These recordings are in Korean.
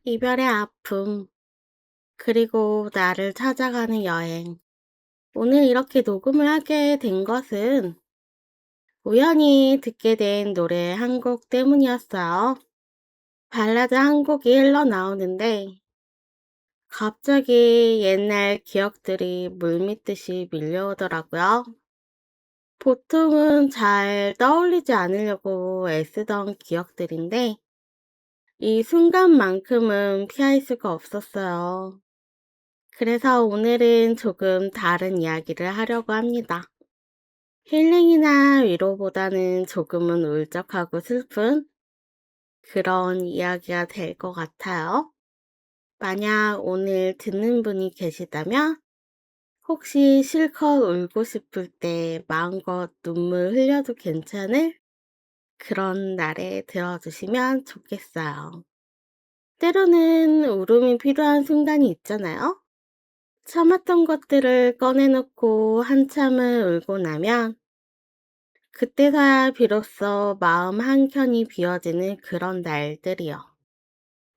이별의 아픔, 그리고 나를 찾아가는 여행. 오늘 이렇게 녹음을 하게 된 것은 우연히 듣게 된 노래 한 곡 때문이었어요. 발라드 한 곡이 흘러나오는데 갑자기 옛날 기억들이 물밀듯이 밀려오더라고요. 보통은 잘 떠올리지 않으려고 애쓰던 기억들인데 이 순간만큼은 피할 수가 없었어요. 그래서 오늘은 조금 다른 이야기를 하려고 합니다. 힐링이나 위로보다는 조금은 울적하고 슬픈 그런 이야기가 될 것 같아요. 만약 오늘 듣는 분이 계시다면 혹시 실컷 울고 싶을 때 마음껏 눈물 흘려도 괜찮을 그런 날에 들어주시면 좋겠어요. 때로는 울음이 필요한 순간이 있잖아요. 참았던 것들을 꺼내놓고 한참을 울고 나면 그때서야 비로소 마음 한켠이 비워지는 그런 날들이요.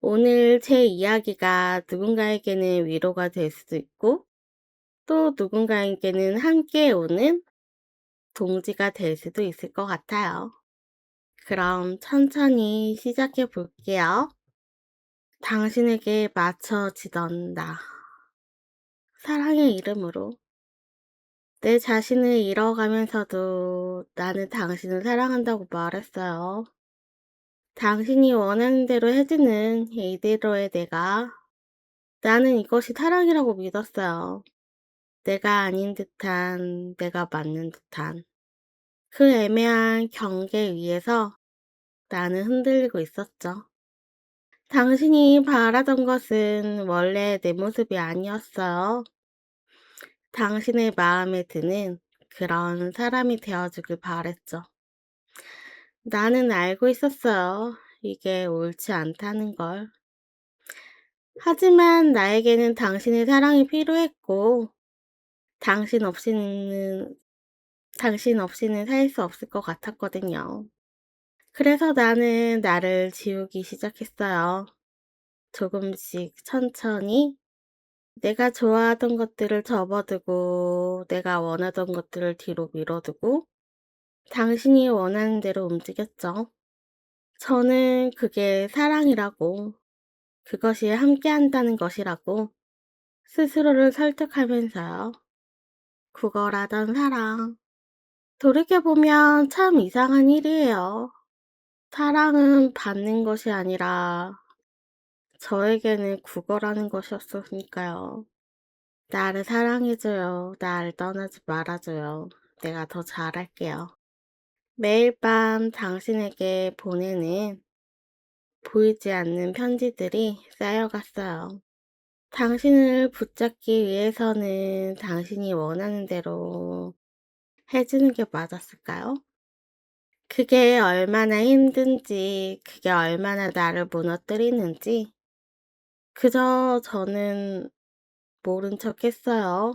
오늘 제 이야기가 누군가에게는 위로가 될 수도 있고 또 누군가에게는 함께 오는 동지가 될 수도 있을 것 같아요. 그럼 천천히 시작해 볼게요. 당신에게 맞춰지던 나. 사랑의 이름으로 내 자신을 잃어가면서도 나는 당신을 사랑한다고 말했어요. 당신이 원하는 대로 해주는 이대로의 내가. 나는 이것이 사랑이라고 믿었어요. 내가 아닌 듯한, 내가 맞는 듯한. 그 애매한 경계 위에서 나는 흔들리고 있었죠. 당신이 바라던 것은 원래 내 모습이 아니었어요. 당신의 마음에 드는 그런 사람이 되어주길 바랬죠. 나는 알고 있었어요. 이게 옳지 않다는 걸. 하지만 나에게는 당신의 사랑이 필요했고, 당신 없이는, 당신 없이는 살 수 없을 것 같았거든요. 그래서 나는 나를 지우기 시작했어요. 조금씩 천천히 내가 좋아하던 것들을 접어두고, 내가 원하던 것들을 뒤로 밀어두고, 당신이 원하는 대로 움직였죠. 저는 그게 사랑이라고, 그것이 함께한다는 것이라고 스스로를 설득하면서요. 구걸하던 사랑. 돌이켜보면 참 이상한 일이에요. 사랑은 받는 것이 아니라 저에게는 구걸하는 것이었으니까요. 나를 사랑해줘요. 나를 떠나지 말아줘요. 내가 더 잘할게요. 매일 밤 당신에게 보내는 보이지 않는 편지들이 쌓여갔어요. 당신을 붙잡기 위해서는 당신이 원하는 대로 해주는 게 맞았을까요? 그게 얼마나 힘든지, 그게 얼마나 나를 무너뜨리는지, 그저 저는 모른 척 했어요.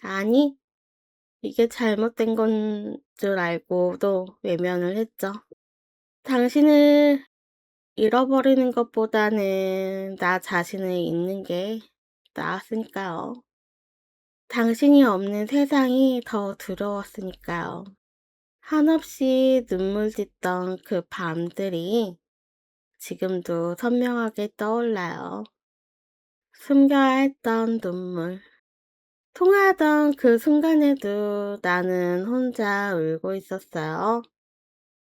아니, 이게 잘못된 건 줄 알고도 외면을 했죠. 당신을 잃어버리는 것보다는 나 자신을 잊는 게 나았으니까요. 당신이 없는 세상이 더 두려웠으니까요. 한없이 눈물 짓던 그 밤들이 지금도 선명하게 떠올라요. 숨겨야 했던 눈물. 통화하던 그 순간에도 나는 혼자 울고 있었어요.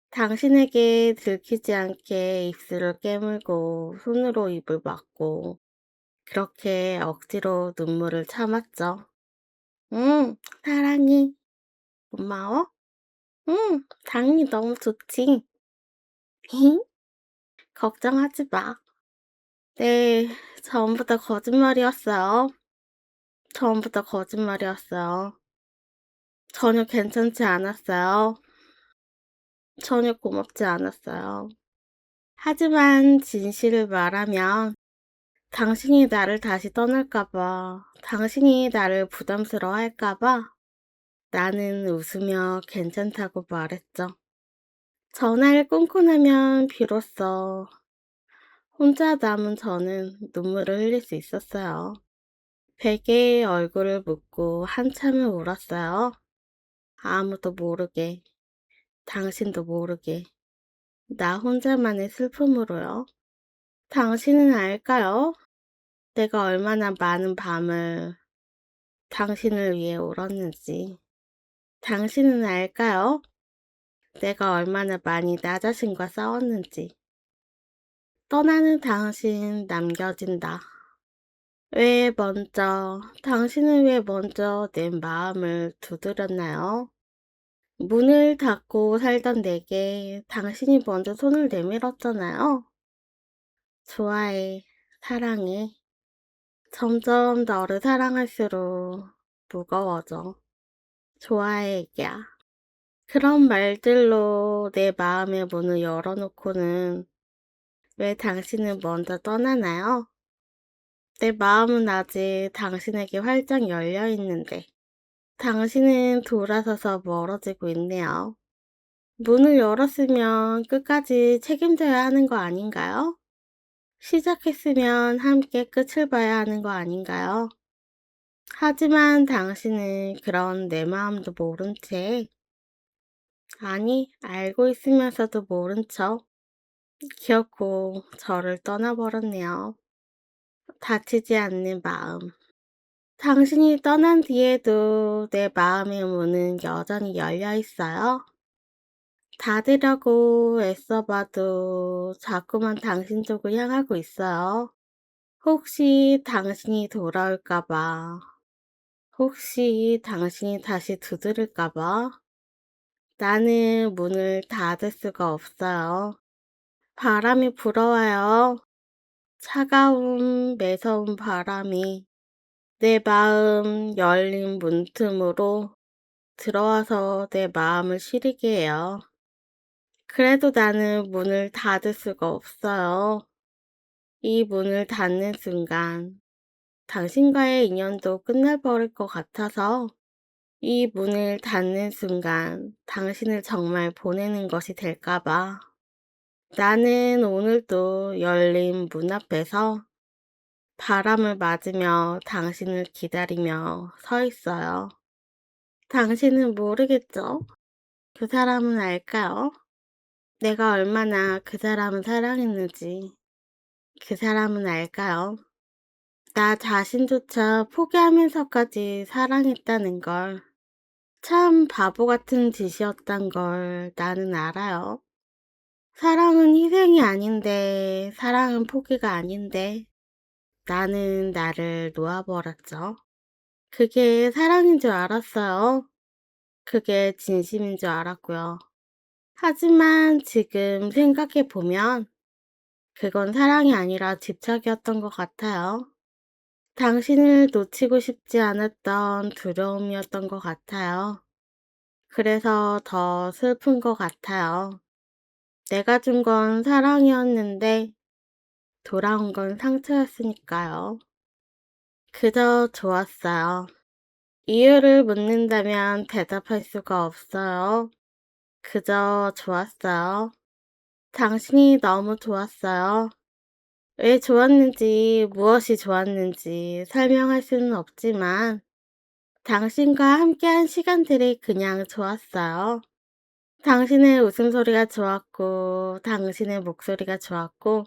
당신에게 들키지 않게 입술을 깨물고 손으로 입을 막고 그렇게 억지로 눈물을 참았죠. 응, 사랑해. 고마워. 응, 당연히 너무 좋지. 걱정하지 마. 네, 전부 다 거짓말이었어요. 전부 다 거짓말이었어요. 전혀 괜찮지 않았어요. 전혀 고맙지 않았어요. 하지만 진실을 말하면 당신이 나를 다시 떠날까봐, 당신이 나를 부담스러워할까봐 나는 웃으며 괜찮다고 말했죠. 전화를 끊고 나면 비로소 혼자 남은 저는 눈물을 흘릴 수 있었어요. 베개에 얼굴을 묻고 한참을 울었어요. 아무도 모르게, 당신도 모르게, 나 혼자만의 슬픔으로요. 당신은 알까요? 내가 얼마나 많은 밤을 당신을 위해 울었는지. 당신은 알까요? 내가 얼마나 많이 나 자신과 싸웠는지. 떠나는 당신 남겨진다. 당신은 왜 먼저 내 마음을 두드렸나요? 문을 닫고 살던 내게 당신이 먼저 손을 내밀었잖아요. 좋아해, 사랑해. 점점 너를 사랑할수록 무거워져. 좋아해, 야. 그런 말들로 내 마음의 문을 열어놓고는 왜 당신은 먼저 떠나나요? 내 마음은 아직 당신에게 활짝 열려 있는데 당신은 돌아서서 멀어지고 있네요. 문을 열었으면 끝까지 책임져야 하는 거 아닌가요? 시작했으면 함께 끝을 봐야 하는 거 아닌가요? 하지만 당신은 그런 내 마음도 모른 채, 아니, 알고 있으면서도 모른 척 기어코 저를 떠나버렸네요. 다치지 않는 마음. 당신이 떠난 뒤에도 내 마음의 문은 여전히 열려 있어요. 닫으려고 애써봐도 자꾸만 당신 쪽을 향하고 있어요. 혹시 당신이 돌아올까봐, 혹시 당신이 다시 두드릴까봐 나는 문을 닫을 수가 없어요. 바람이 불어와요. 차가운 매서운 바람이 내 마음 열린 문틈으로 들어와서 내 마음을 시리게 해요. 그래도 나는 문을 닫을 수가 없어요. 이 문을 닫는 순간 당신과의 인연도 끝나버릴 것 같아서 이 문을 닫는 순간 당신을 정말 보내는 것이 될까봐 나는 오늘도 열린 문 앞에서 바람을 맞으며 당신을 기다리며 서 있어요. 당신은 모르겠죠? 그 사람은 알까요? 내가 얼마나 그 사람을 사랑했는지 그 사람은 알까요? 나 자신조차 포기하면서까지 사랑했다는 걸. 참 바보 같은 짓이었단 걸 나는 알아요. 사랑은 희생이 아닌데, 사랑은 포기가 아닌데, 나는 나를 놓아버렸죠. 그게 사랑인 줄 알았어요. 그게 진심인 줄 알았고요. 하지만 지금 생각해보면 그건 사랑이 아니라 집착이었던 것 같아요. 당신을 놓치고 싶지 않았던 두려움이었던 것 같아요. 그래서 더 슬픈 것 같아요. 내가 준 건 사랑이었는데 돌아온 건 상처였으니까요. 그저 좋았어요. 이유를 묻는다면 대답할 수가 없어요. 그저 좋았어요. 당신이 너무 좋았어요. 왜 좋았는지, 무엇이 좋았는지 설명할 수는 없지만 당신과 함께한 시간들이 그냥 좋았어요. 당신의 웃음소리가 좋았고, 당신의 목소리가 좋았고,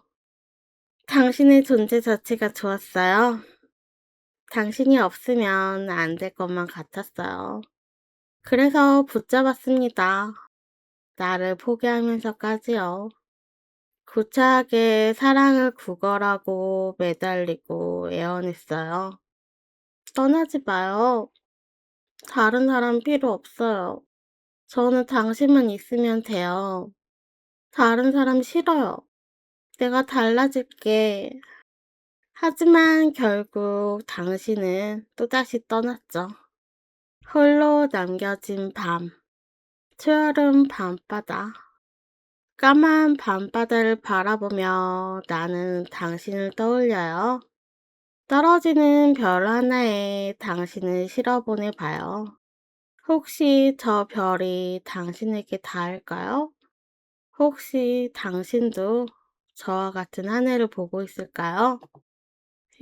당신의 존재 자체가 좋았어요. 당신이 없으면 안 될 것만 같았어요. 그래서 붙잡았습니다. 나를 포기하면서까지요. 구차하게 사랑을 구걸하고 매달리고 애원했어요. 떠나지 마요. 다른 사람 필요 없어요. 저는 당신만 있으면 돼요. 다른 사람 싫어요. 내가 달라질게. 하지만 결국 당신은 또다시 떠났죠. 홀로 남겨진 밤, 초여름 밤바다. 까만 밤바다를 바라보며 나는 당신을 떠올려요. 떨어지는 별 하나에 당신을 실어보내 봐요. 혹시 저 별이 당신에게 닿을까요? 혹시 당신도 저와 같은 한 해를 보고 있을까요?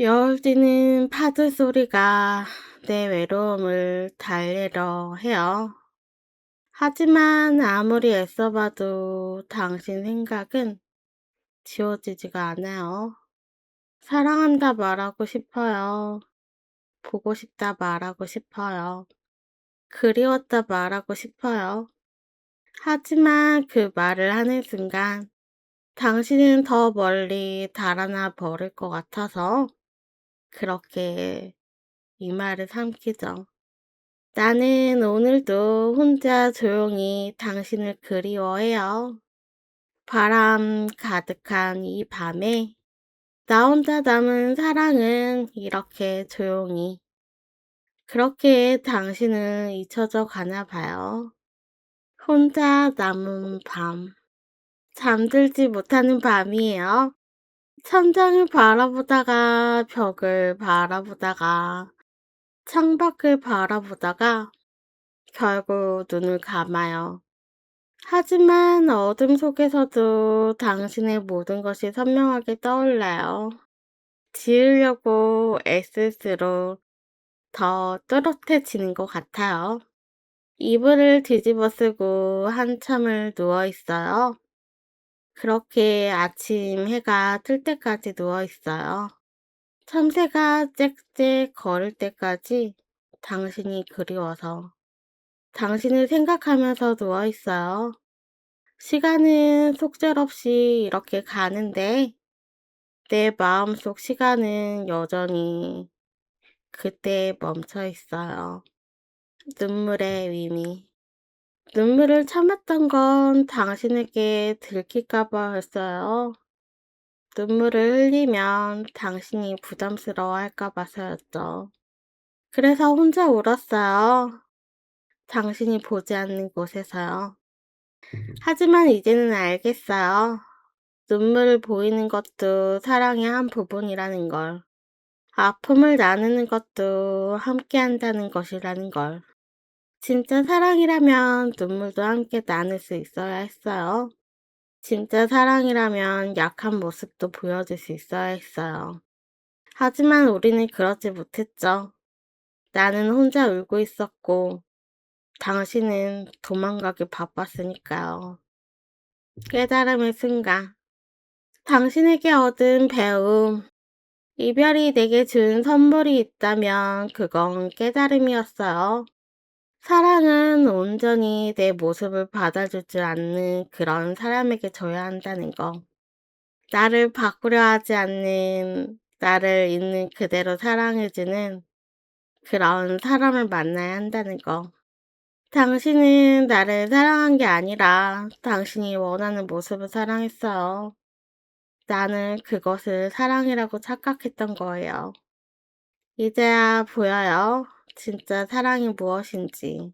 여울 뛰는 파도 소리가 내 외로움을 달래려 해요. 하지만 아무리 애써봐도 당신 생각은 지워지지가 않아요. 사랑한다 말하고 싶어요. 보고 싶다 말하고 싶어요. 그리웠다 말하고 싶어요. 하지만 그 말을 하는 순간 당신은 더 멀리 달아나 버릴 것 같아서 그렇게 이 말을 삼키죠. 나는 오늘도 혼자 조용히 당신을 그리워해요. 바람 가득한 이 밤에 나 혼자 남은 사랑은 이렇게 조용히 그렇게 당신을 잊혀져 가나 봐요. 혼자 남은 밤. 잠들지 못하는 밤이에요. 천장을 바라보다가 벽을 바라보다가 창밖을 바라보다가 결국 눈을 감아요. 하지만 어둠 속에서도 당신의 모든 것이 선명하게 떠올라요. 지우려고 애쓸수록 더 또렷해지는 것 같아요. 이불을 뒤집어 쓰고 한참을 누워 있어요. 그렇게 아침 해가 뜰 때까지 누워 있어요. 참새가 짹짹 거릴 때까지 당신이 그리워서 당신을 생각하면서 누워 있어요. 시간은 속절없이 이렇게 가는데 내 마음속 시간은 여전히 그때에 멈춰 있어요. 눈물의 의미. 눈물을 참았던 건 당신에게 들킬까 봐였어요. 눈물을 흘리면 당신이 부담스러워 할까 봐서였죠. 그래서 혼자 울었어요. 당신이 보지 않는 곳에서요. 하지만 이제는 알겠어요. 눈물을 보이는 것도 사랑의 한 부분이라는 걸. 아픔을 나누는 것도 함께 한다는 것이라는 걸. 진짜 사랑이라면 눈물도 함께 나눌 수 있어야 했어요. 진짜 사랑이라면 약한 모습도 보여줄 수 있어야 했어요. 하지만 우리는 그러지 못했죠. 나는 혼자 울고 있었고, 당신은 도망가기 바빴으니까요. 깨달음의 순간. 당신에게 얻은 배움, 이별이 내게 준 선물이 있다면 그건 깨달음이었어요. 사랑은 온전히 내 모습을 받아줄 줄 아는 그런 사람에게 줘야 한다는 거. 나를 바꾸려 하지 않는, 나를 있는 그대로 사랑해주는 그런 사람을 만나야 한다는 거. 당신은 나를 사랑한 게 아니라 당신이 원하는 모습을 사랑했어요. 나는 그것을 사랑이라고 착각했던 거예요. 이제야 보여요. 진짜 사랑이 무엇인지,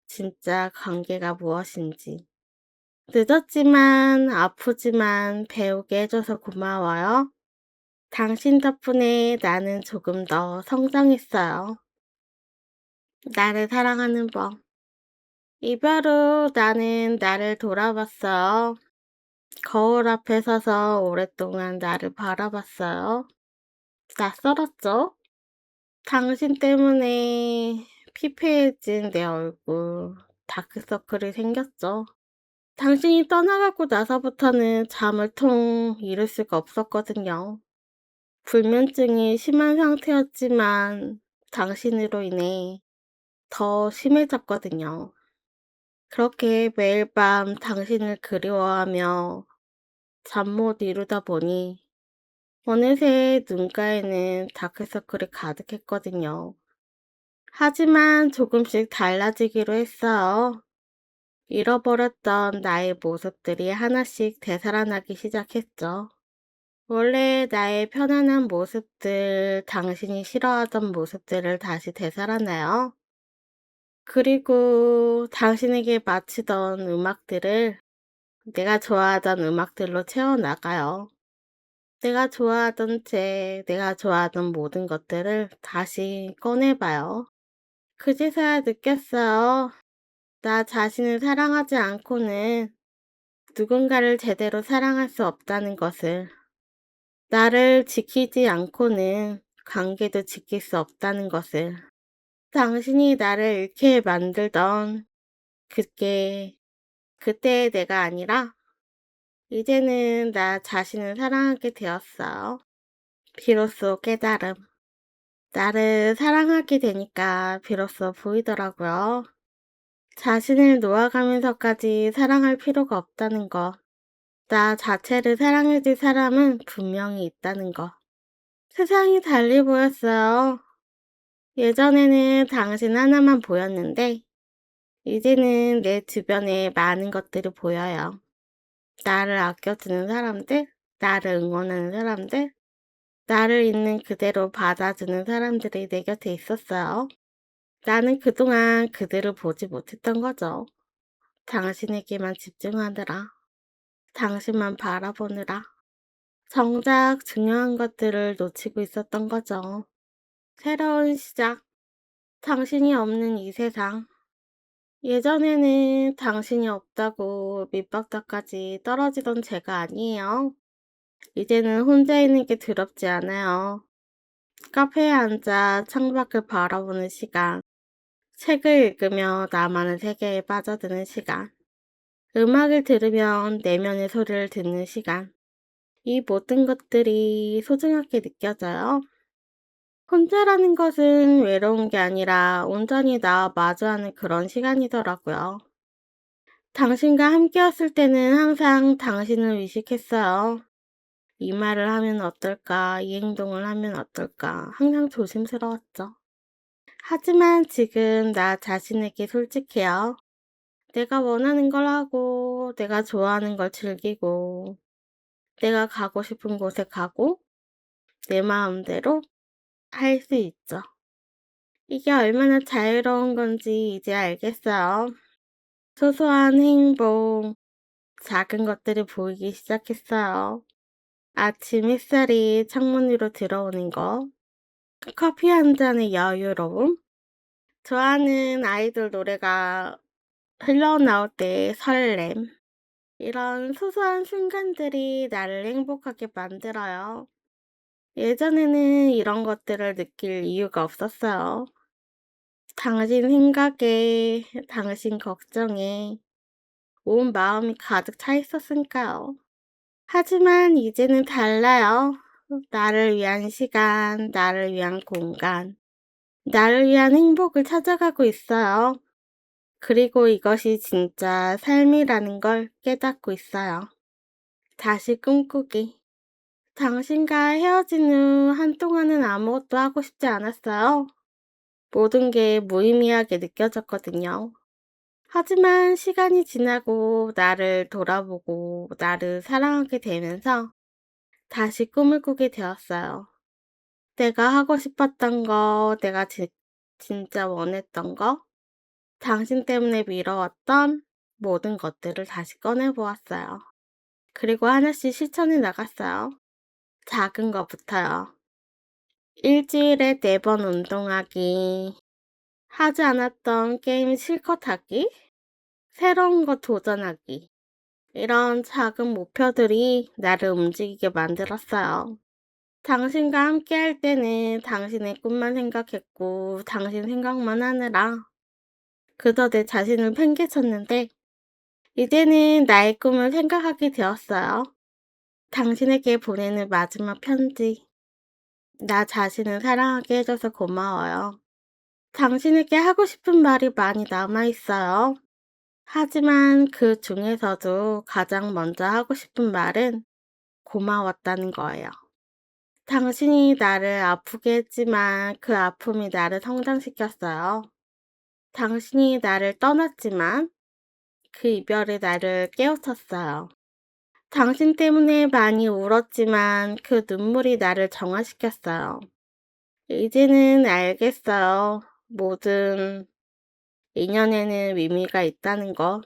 진짜 관계가 무엇인지. 늦었지만 아프지만 배우게 해줘서 고마워요. 당신 덕분에 나는 조금 더 성장했어요. 나를 사랑하는 법. 이별 후 나는 나를 돌아봤어요. 거울 앞에 서서 오랫동안 나를 바라봤어요. 낯설었죠? 당신 때문에 피폐해진 내 얼굴, 다크서클이 생겼죠. 당신이 떠나가고 나서부터는 잠을 통 이룰 수가 없었거든요. 불면증이 심한 상태였지만 당신으로 인해 더 심해졌거든요. 그렇게 매일 밤 당신을 그리워하며 잠 못 이루다 보니 어느새 눈가에는 다크서클이 가득했거든요. 하지만 조금씩 달라지기로 했어요. 잃어버렸던 나의 모습들이 하나씩 되살아나기 시작했죠. 원래 나의 편안한 모습들, 당신이 싫어하던 모습들을 다시 되살아나요. 그리고 당신에게 마치던 음악들을 내가 좋아하던 음악들로 채워나가요. 내가 좋아하던 책, 내가 좋아하던 모든 것들을 다시 꺼내봐요. 그제서야 느꼈어요. 나 자신을 사랑하지 않고는 누군가를 제대로 사랑할 수 없다는 것을, 나를 지키지 않고는 관계도 지킬 수 없다는 것을, 당신이 나를 잃게 만들던 그게 그때의 내가 아니라 이제는 나 자신을 사랑하게 되었어요. 비로소 깨달음. 나를 사랑하게 되니까 비로소 보이더라고요. 자신을 놓아가면서까지 사랑할 필요가 없다는 것. 나 자체를 사랑해줄 사람은 분명히 있다는 것. 세상이 달리 보였어요. 예전에는 당신 하나만 보였는데, 이제는 내 주변에 많은 것들이 보여요. 나를 아껴주는 사람들, 나를 응원하는 사람들, 나를 있는 그대로 받아주는 사람들이 내 곁에 있었어요. 나는 그동안 그들을 보지 못했던 거죠. 당신에게만 집중하느라, 당신만 바라보느라, 정작 중요한 것들을 놓치고 있었던 거죠. 새로운 시작, 당신이 없는 이 세상. 예전에는 당신이 없다고 밑바닥까지 떨어지던 제가 아니에요. 이제는 혼자 있는 게 두렵지 않아요. 카페에 앉아 창밖을 바라보는 시간, 책을 읽으며 나만의 세계에 빠져드는 시간, 음악을 들으며 내면의 소리를 듣는 시간, 이 모든 것들이 소중하게 느껴져요. 혼자라는 것은 외로운 게 아니라 온전히 나와 마주하는 그런 시간이더라고요. 당신과 함께였을 때는 항상 당신을 의식했어요. 이 말을 하면 어떨까, 이 행동을 하면 어떨까, 항상 조심스러웠죠. 하지만 지금 나 자신에게 솔직해요. 내가 원하는 걸 하고, 내가 좋아하는 걸 즐기고, 내가 가고 싶은 곳에 가고, 내 마음대로 할 수 있죠. 이게 얼마나 자유로운 건지 이제 알겠어요. 소소한 행복, 작은 것들이 보이기 시작했어요. 아침 햇살이 창문 위로 들어오는 거, 커피 한 잔의 여유로움, 좋아하는 아이돌 노래가 흘러나올 때의 설렘, 이런 소소한 순간들이 나를 행복하게 만들어요. 예전에는 이런 것들을 느낄 이유가 없었어요. 당신 생각에, 당신 걱정에 온 마음이 가득 차 있었으니까요. 하지만 이제는 달라요. 나를 위한 시간, 나를 위한 공간, 나를 위한 행복을 찾아가고 있어요. 그리고 이것이 진짜 삶이라는 걸 깨닫고 있어요. 다시 꿈꾸기. 당신과 헤어진 후 한동안은 아무것도 하고 싶지 않았어요. 모든 게 무의미하게 느껴졌거든요. 하지만 시간이 지나고 나를 돌아보고 나를 사랑하게 되면서 다시 꿈을 꾸게 되었어요. 내가 하고 싶었던 거, 내가 진짜 원했던 거, 당신 때문에 미뤄왔던 모든 것들을 다시 꺼내보았어요. 그리고 하나씩 실천해 나갔어요. 작은 것부터요. 일주일에 4번 운동하기, 하지 않았던 게임 실컷 하기, 새로운 것 도전하기. 이런 작은 목표들이 나를 움직이게 만들었어요. 당신과 함께 할 때는 당신의 꿈만 생각했고, 당신 생각만 하느라 그저 내 자신을 팽개쳤는데, 이제는 나의 꿈을 생각하게 되었어요. 당신에게 보내는 마지막 편지. 나 자신을 사랑하게 해줘서 고마워요. 당신에게 하고 싶은 말이 많이 남아있어요. 하지만 그 중에서도 가장 먼저 하고 싶은 말은 고마웠다는 거예요. 당신이 나를 아프게 했지만 그 아픔이 나를 성장시켰어요. 당신이 나를 떠났지만 그 이별이 나를 깨우쳤어요. 당신 때문에 많이 울었지만 그 눈물이 나를 정화시켰어요. 이제는 알겠어요. 모든 인연에는 의미가 있다는 것,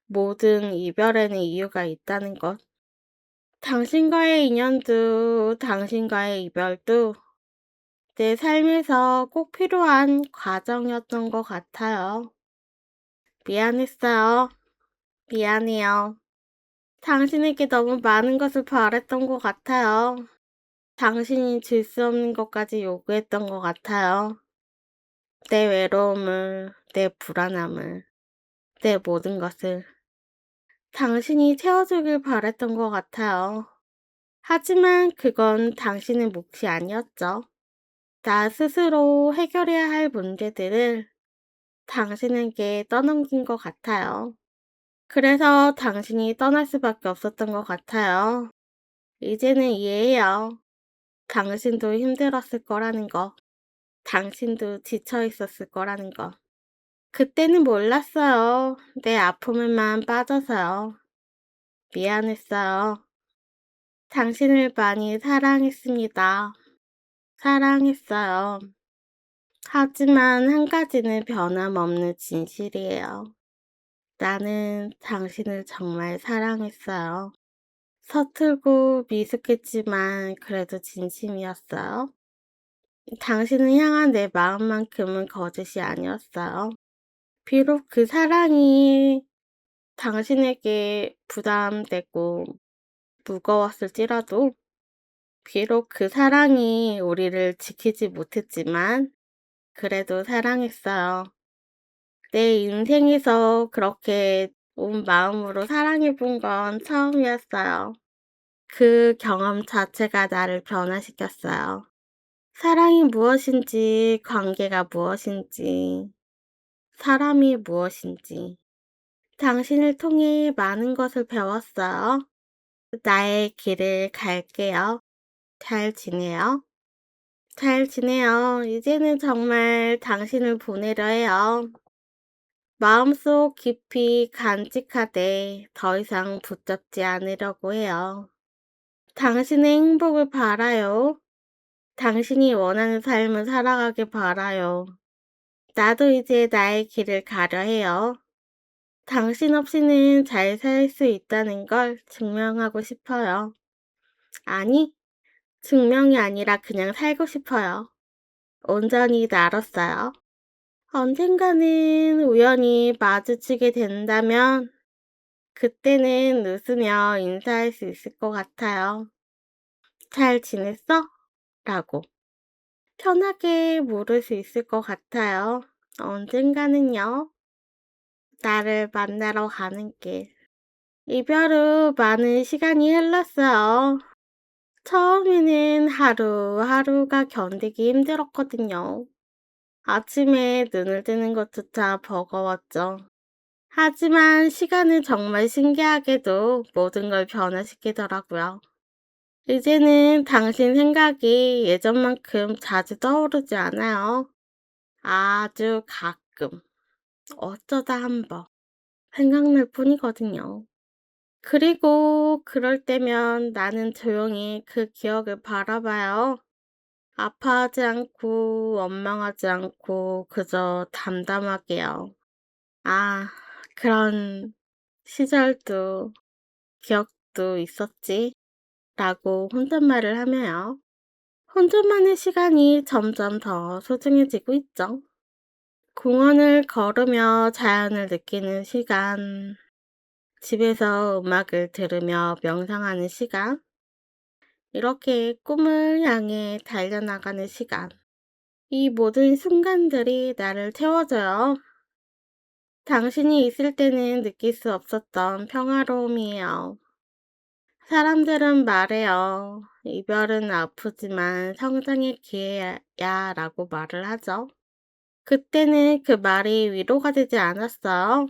모든 이별에는 이유가 있다는 것. 당신과의 인연도, 당신과의 이별도 내 삶에서 꼭 필요한 과정이었던 것 같아요. 미안했어요. 미안해요. 당신에게 너무 많은 것을 바랬던 것 같아요. 당신이 줄 수 없는 것까지 요구했던 것 같아요. 내 외로움을, 내 불안함을, 내 모든 것을 당신이 채워주길 바랬던 것 같아요. 하지만 그건 당신의 몫이 아니었죠. 나 스스로 해결해야 할 문제들을 당신에게 떠넘긴 것 같아요. 그래서 당신이 떠날 수밖에 없었던 것 같아요. 이제는 이해해요. 당신도 힘들었을 거라는 거. 당신도 지쳐 있었을 거라는 거. 그때는 몰랐어요. 내 아픔에만 빠져서요. 미안했어요. 당신을 많이 사랑했습니다. 사랑했어요. 하지만 한 가지는 변함없는 진실이에요. 나는 당신을 정말 사랑했어요. 서툴고 미숙했지만 그래도 진심이었어요. 당신을 향한 내 마음만큼은 거짓이 아니었어요. 비록 그 사랑이 당신에게 부담되고 무거웠을지라도, 비록 그 사랑이 우리를 지키지 못했지만, 그래도 사랑했어요. 내 인생에서 그렇게 온 마음으로 사랑해 본 건 처음이었어요. 그 경험 자체가 나를 변화시켰어요. 사랑이 무엇인지, 관계가 무엇인지, 사람이 무엇인지, 당신을 통해 많은 것을 배웠어요. 나의 길을 갈게요. 잘 지내요. 잘 지내요. 이제는 정말 당신을 보내려 해요. 마음속 깊이 간직하되 더 이상 붙잡지 않으려고 해요. 당신의 행복을 바라요. 당신이 원하는 삶을 살아가길 바라요. 나도 이제 나의 길을 가려 해요. 당신 없이는 잘 살 수 있다는 걸 증명하고 싶어요. 아니, 증명이 아니라 그냥 살고 싶어요. 온전히 나로서요. 언젠가는 우연히 마주치게 된다면 그때는 웃으며 인사할 수 있을 것 같아요. 잘 지냈어? 라고 편하게 물을 수 있을 것 같아요. 언젠가는요. 나를 만나러 가는 길. 이별 후 많은 시간이 흘렀어요. 처음에는 하루하루가 견디기 힘들었거든요. 아침에 눈을 뜨는 것조차 버거웠죠. 하지만 시간은 정말 신기하게도 모든 걸 변화시키더라고요. 이제는 당신 생각이 예전만큼 자주 떠오르지 않아요. 아주 가끔, 어쩌다 한번 생각날 뿐이거든요. 그리고 그럴 때면 나는 조용히 그 기억을 바라봐요. 아파하지 않고 원망하지 않고 그저 담담하게요. 아, 그런 시절도 기억도 있었지 라고 혼잣말을 하며요. 혼자만의 시간이 점점 더 소중해지고 있죠. 공원을 걸으며 자연을 느끼는 시간, 집에서 음악을 들으며 명상하는 시간, 이렇게 꿈을 향해 달려나가는 시간. 이 모든 순간들이 나를 태워줘요. 당신이 있을 때는 느낄 수 없었던 평화로움이에요. 사람들은 말해요. 이별은 아프지만 성장의 기회야 라고 말을 하죠. 그때는 그 말이 위로가 되지 않았어요.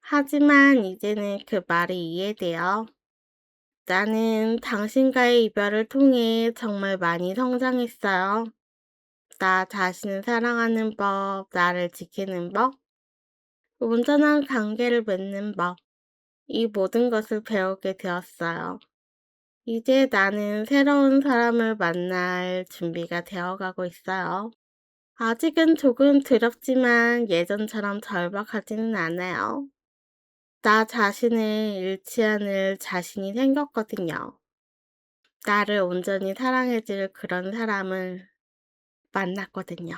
하지만 이제는 그 말이 이해돼요. 나는 당신과의 이별을 통해 정말 많이 성장했어요. 나 자신을 사랑하는 법, 나를 지키는 법, 온전한 관계를 맺는 법, 이 모든 것을 배우게 되었어요. 이제 나는 새로운 사람을 만날 준비가 되어가고 있어요. 아직은 조금 두렵지만 예전처럼 절박하지는 않아요. 나 자신을 잃지 않을 자신이 생겼거든요. 나를 온전히 사랑해줄 그런 사람을 만났거든요.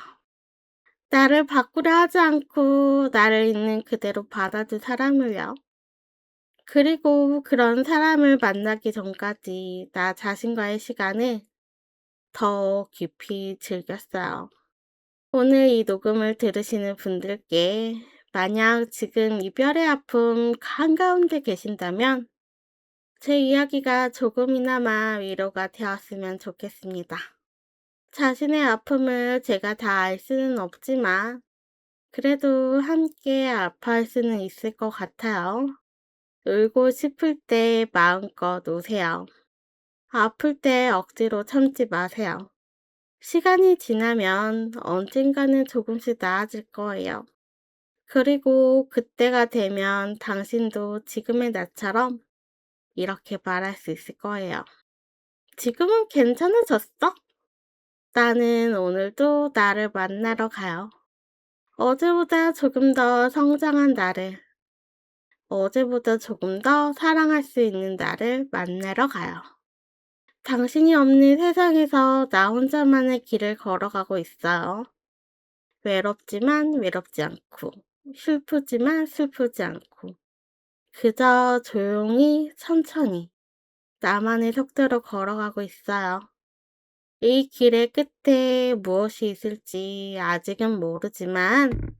나를 바꾸려 하지 않고 나를 있는 그대로 받아줄 사람을요. 그리고 그런 사람을 만나기 전까지 나 자신과의 시간을 더 깊이 즐겼어요. 오늘 이 녹음을 들으시는 분들께 만약 지금 이별의 아픔 한가운데 계신다면 제 이야기가 조금이나마 위로가 되었으면 좋겠습니다. 자신의 아픔을 제가 다 알 수는 없지만 그래도 함께 아파할 수는 있을 것 같아요. 울고 싶을 때 마음껏 우세요. 아플 때 억지로 참지 마세요. 시간이 지나면 언젠가는 조금씩 나아질 거예요. 그리고 그때가 되면 당신도 지금의 나처럼 이렇게 말할 수 있을 거예요. 지금은 괜찮아졌어? 나는 오늘도 나를 만나러 가요. 어제보다 조금 더 성장한 나를, 어제보다 조금 더 사랑할 수 있는 나를 만나러 가요. 당신이 없는 세상에서 나 혼자만의 길을 걸어가고 있어요. 외롭지만 외롭지 않고, 슬프지만 슬프지 않고, 그저 조용히 천천히 나만의 속도로 걸어가고 있어요. 이 길의 끝에 무엇이 있을지 아직은 모르지만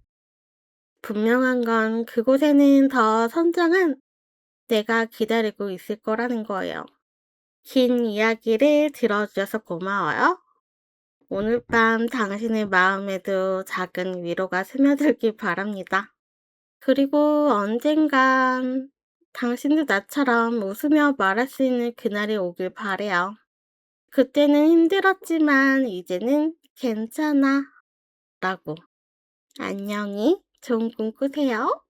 분명한 건 그곳에는 더 선장한 내가 기다리고 있을 거라는 거예요. 긴 이야기를 들어주셔서 고마워요. 오늘 밤 당신의 마음에도 작은 위로가 스며들길 바랍니다. 그리고 언젠간 당신도 나처럼 웃으며 말할 수 있는 그날이 오길 바래요. 그때는 힘들었지만 이제는 괜찮아 라고. 안녕히 좋은 꿈 꾸세요.